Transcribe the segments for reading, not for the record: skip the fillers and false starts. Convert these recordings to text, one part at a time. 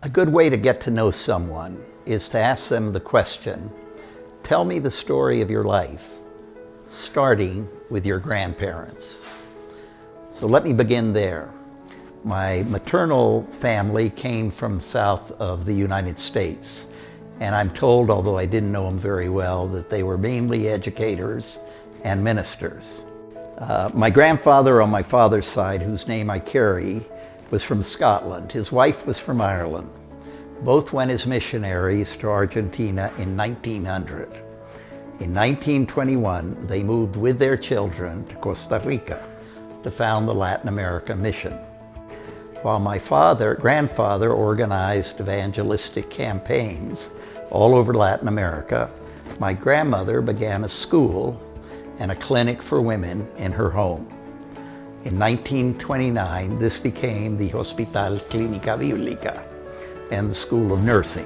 A good way to get to know someone is to ask them the question, tell me the story of your life, starting with your grandparents. So let me begin there. My maternal family came from south of the United States, and I'm told, although I didn't know them very well, that they were mainly educators and ministers. My grandfather on my father's side, whose name I carry, was from Scotland. His wife was from Ireland. Both went as missionaries to Argentina in 1900. In 1921, they moved with their children to Costa Rica to found the Latin America mission. While my grandfather organized evangelistic campaigns all over Latin America, my grandmother began a school and a clinic for women in her home. In 1929, this became the Hospital Clínica Bíblica and the School of Nursing.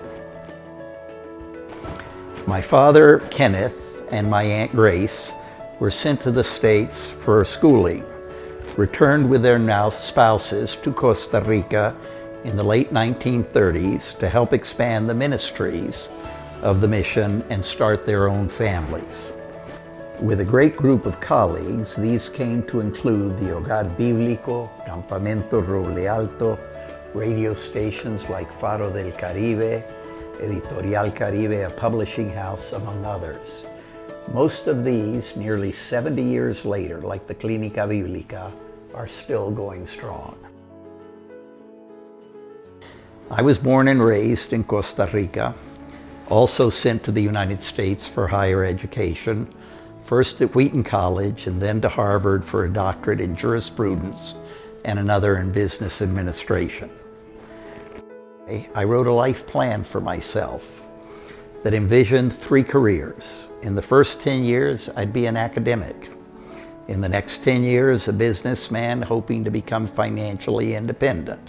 My father, Kenneth, and my Aunt Grace were sent to the States for schooling, returned with their now spouses to Costa Rica in the late 1930s to help expand the ministries of the mission and start their own families. With a great group of colleagues, these came to include the Hogar Bíblico, Campamento Roble Alto, radio stations like Faro del Caribe, Editorial Caribe, a publishing house, among others. Most of these, nearly 70 years later, like the Clínica Bíblica, are still going strong. I was born and raised in Costa Rica, also sent to the United States for higher education, first at Wheaton College and then to Harvard for a doctorate in jurisprudence and another in business administration. I wrote a life plan for myself that envisioned 3 careers. In the first 10 years, I'd be an academic. In the next 10 years, a businessman hoping to become financially independent,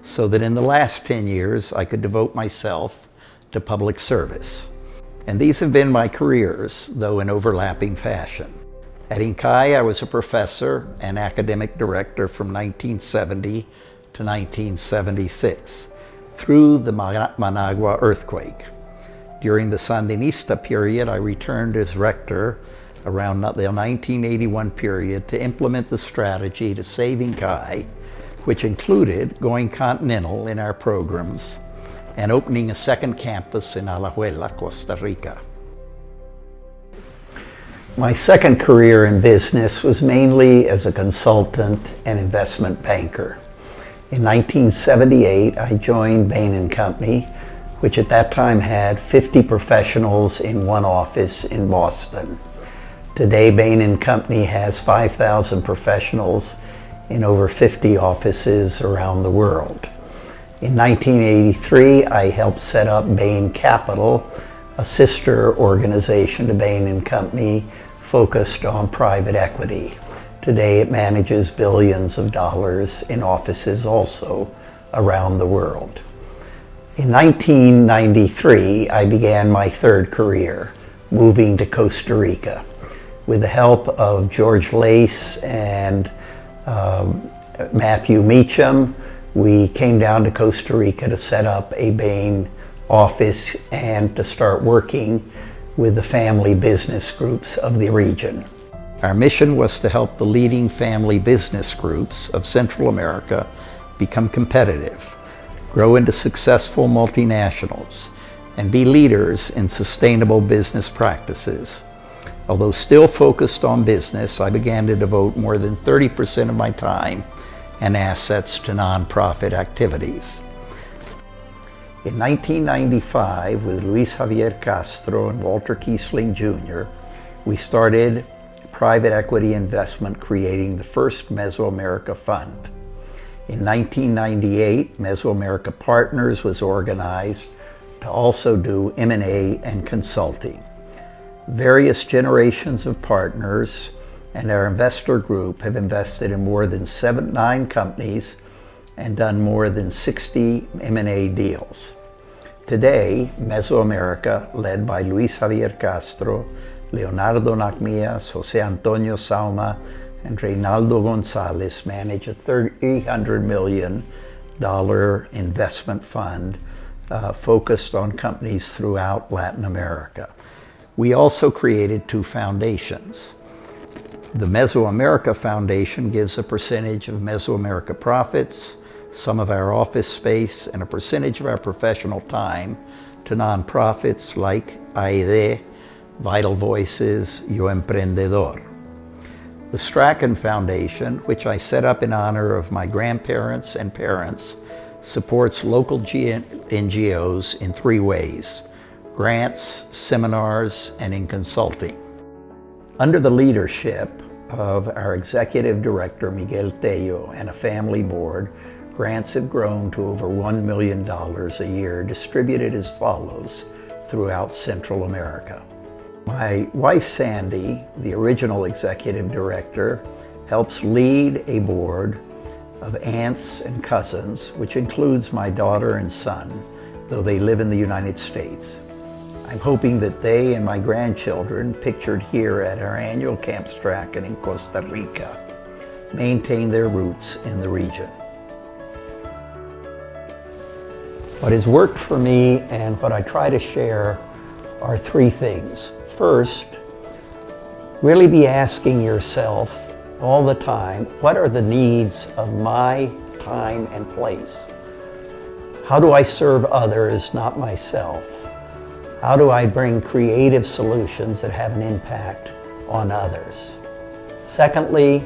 so that in the last 10 years, I could devote myself to public service. And these have been my careers, though in overlapping fashion. At INCAI, I was a professor and academic director from 1970 to 1976, through the Managua earthquake. During the Sandinista period, I returned as rector around the 1981 period to implement the strategy to save INCAI, which included going continental in our programs and opening a second campus in Alajuela, Costa Rica. My second career in business was mainly as a consultant and investment banker. In 1978, I joined Bain & Company, which at that time had 50 professionals in one office in Boston. Today, Bain & Company has 5,000 professionals in over 50 offices around the world. In 1983, I helped set up Bain Capital, a sister organization to Bain & Company focused on private equity. Today, it manages billions of dollars in offices also around the world. In 1993, I began my third career, moving to Costa Rica. With the help of George Lace and Matthew Meacham, we came down to Costa Rica to set up a Bain office and to start working with the family business groups of the region. Our mission was to help the leading family business groups of Central America become competitive, grow into successful multinationals, and be leaders in sustainable business practices. Although still focused on business, I began to devote more than 30% of my time and assets to nonprofit activities. In 1995, with Luis Javier Castro and Walter Kiesling Jr., we started private equity investment, creating the first Mesoamerica Fund. In 1998, Mesoamerica Partners was organized to also do M&A and consulting. Various generations of partners and our investor group have invested in more than 9 companies and done more than 60 M&A deals. Today, Mesoamerica, led by Luis Javier Castro, Leonardo Nacmias, Jose Antonio Sauma, and Reynaldo Gonzalez, manage a $300 million investment fund focused on companies throughout Latin America. We also created 2 foundations. The Mesoamerica Foundation gives a percentage of Mesoamerica profits, some of our office space, and a percentage of our professional time to nonprofits like AIDE, Vital Voices, Yo Emprendedor. The Strachan Foundation, which I set up in honor of my grandparents and parents, supports local NGOs in 3 ways: grants, seminars, and in consulting. Under the leadership of our executive director, Miguel Tello, and a family board, grants have grown to over $1 million a year, distributed as follows throughout Central America. My wife, Sandy, the original executive director, helps lead a board of aunts and cousins, which includes my daughter and son, though they live in the United States. I'm hoping that they and my grandchildren, pictured here at our annual Camp Strachan in Costa Rica, maintain their roots in the region. What has worked for me and what I try to share are 3 things. First, really be asking yourself all the time, what are the needs of my time and place? How do I serve others, not myself? How do I bring creative solutions that have an impact on others? Secondly,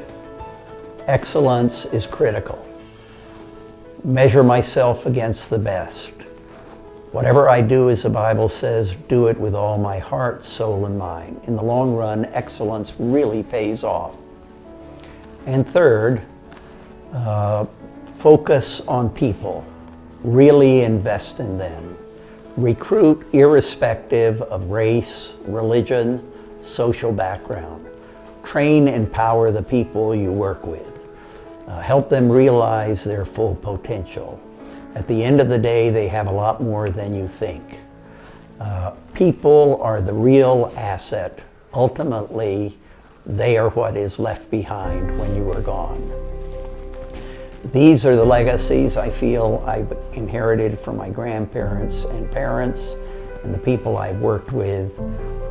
excellence is critical. Measure myself against the best. Whatever I do, as the Bible says, do it with all my heart, soul, and mind. In the long run, excellence really pays off. And third, focus on people. Really invest in them. Recruit irrespective of race, religion, social background. Train and empower the people you work with. Help them realize their full potential. At the end of the day, they have a lot more than you think. People are the real asset. Ultimately, they are what is left behind when you are gone. These are the legacies I feel I've inherited from my grandparents and parents and the people I've worked with.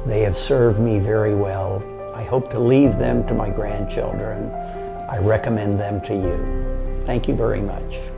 They have served me very well. I hope to leave them to my grandchildren. I recommend them to you. Thank you very much.